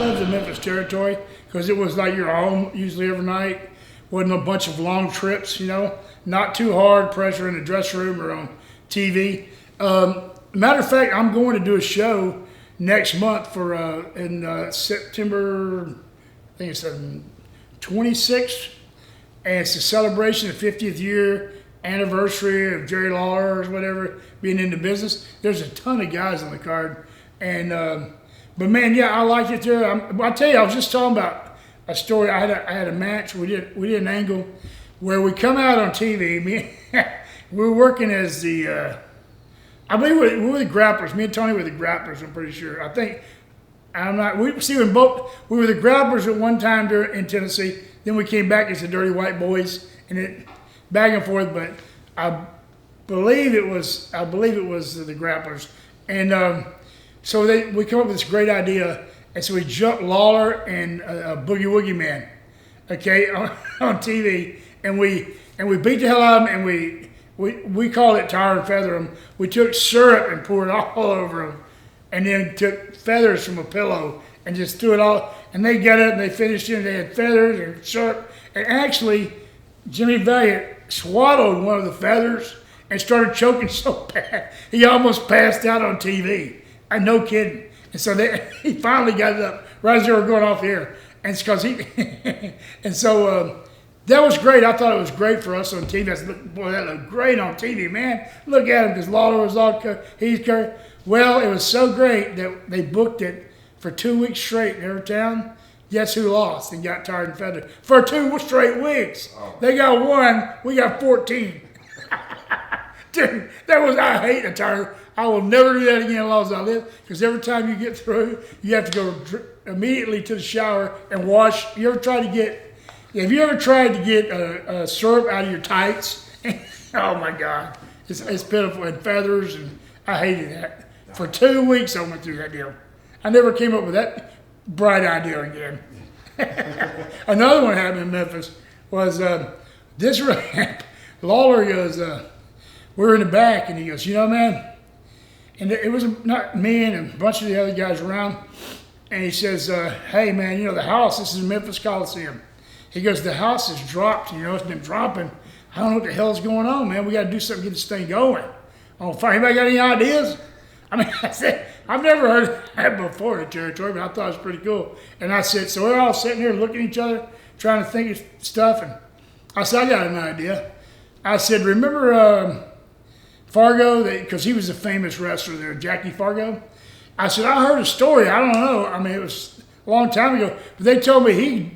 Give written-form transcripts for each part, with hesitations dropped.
loved the Memphis territory because it was like your home usually every night. Wasn't a bunch of long trips, you know. Not too hard pressure in the dressing room or on TV. Matter of fact, I'm going to do a show next month for in September, I think it's 26th, and it's a celebration of 50th year anniversary of Jerry Lawler or whatever being in the business. There's a ton of guys on the card, and but man, yeah, I liked it there. I tell you, I was just talking about a story. I had a match. We did an angle where we come out on TV. We were working as the. I believe we were the Grapplers. Me and Tony were the Grapplers, I'm pretty sure. We were the Grapplers at one time in Tennessee. Then we came back as the Dirty White Boys, and it back and forth. But I believe it was the Grapplers, and so we come up with this great idea, and so we jumped Lawler and Boogie Woogie Man, okay, on TV, and we beat the hell out of them, and we called it tar and feather them. We took syrup and poured it all over them, and then took feathers from a pillow and just threw it all. And they got it and they finished it. And they had feathers and syrup. And actually, Jimmy Valiant swallowed one of the feathers and started choking so bad he almost passed out on TV. No kidding. And so he finally got it up right as they were going off the air. And it's because and so. That was great. I thought it was great for us on TV. I said, boy, that looked great on TV, man. Look at him, because Lawler was all he's curved. Well, it was so great that they booked it for 2 weeks straight in every town. Guess who lost and got tarred and feathered? For 2 straight weeks. Oh. They got 1, we got 14. Dude, I hate a tire. I will never do that again as long as I live, because every time you get through, you have to go immediately to the shower and wash. Have you ever tried to get syrup out of your tights? Oh my God, it's pitiful. And feathers, and I hated that. For 2 weeks I went through that deal. I never came up with that bright idea again. Another one happened in Memphis was this ramp. Lawler goes, we were in the back, and he goes, you know, man, and it was not me and a bunch of the other guys around, and he says, hey man, you know the house, this is Memphis Coliseum. He goes, the house has dropped, you know, it's been dropping. I don't know what the hell's going on, man. We got to do something to get this thing going. Oh, fine. Anybody got any ideas? I mean, I said, I've never heard of that before in the territory, but I thought it was pretty cool. And I said, so we're all sitting here looking at each other, trying to think of stuff. And I said, I got an idea. I said, remember Fargo? Because he was a famous wrestler there, Jackie Fargo. I said, I heard a story. I don't know. I mean, it was a long time ago, but they told me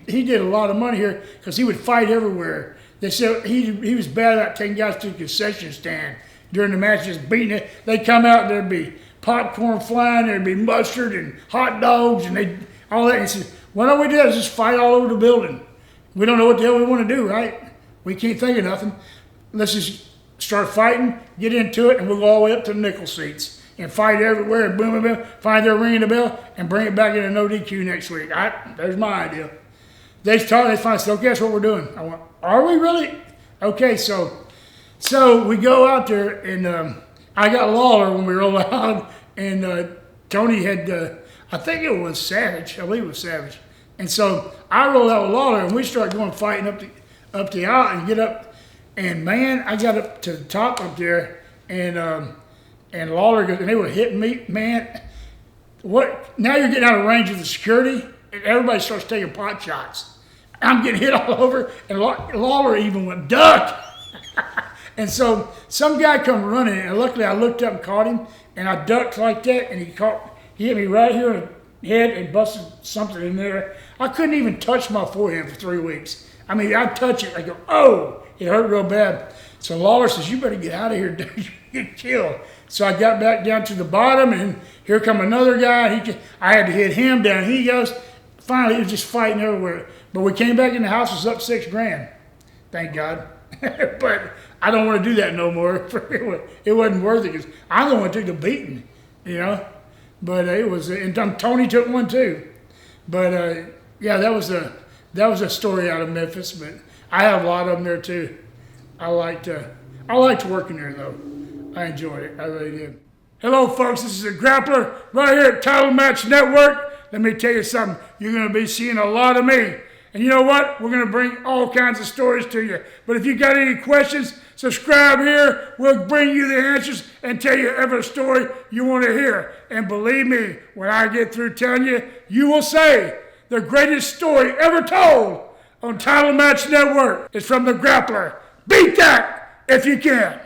he did a lot of money here because he would fight everywhere. They said he was bad about taking guys to the concession stand during the match, just beating it. They'd come out and there'd be popcorn flying, there'd be mustard and hot dogs and all that. And he said, why don't we do that? Just fight all over the building. We don't know what the hell we want to do, right? We can't think of nothing. Let's just start fighting, get into it, and we'll go all the way up to the nickel seats and fight everywhere, and boom, boom, boom, find their ringing the bell, and bring it back in a no DQ next week. There's my idea. They finally said, okay, that's what we're doing. I went, are we really? Okay, so we go out there, and I got Lawler when we rolled out, and Tony had, I think it was Savage. I believe it was Savage. And so I rolled out with Lawler, and we started going fighting up the aisle and get up, and man, I got up to the top up there, and Lawler goes, and they were hitting me, man. What? Now you're getting out of range of the security, and everybody starts taking pot shots. I'm getting hit all over, and Lawler even went, duck! And so some guy come running, and luckily I looked up and caught him, and I ducked like that, and he hit me right here in the head and busted something in there. I couldn't even touch my forehead for 3 weeks. I mean, I'd touch it, I go, oh, it hurt real bad. So Lawler says, you better get out of here, dude, you get killed. So I got back down to the bottom, and here come another guy. I had to hit him down. He goes. Finally, he was just fighting everywhere. But we came back in the house, it was up $6,000. Thank God. But I don't want to do that no more. It wasn't worth it, because I'm the one who took the beating, you know. But it was, and Tony took one too. But yeah, that was a story out of Memphis. But I have a lot of them there too. I liked working there though. I enjoyed it. I really did. Hello, folks. This is a Grappler right here at Title Match Network. let me tell you something. You're going to be seeing a lot of me. And you know what? We're going to bring all kinds of stories to you. But if you got any questions, subscribe here. We'll bring you the answers and tell you every story you want to hear. And believe me, when I get through telling you, you will say the greatest story ever told on Title Match Network is from the Grappler. Beat that if you can.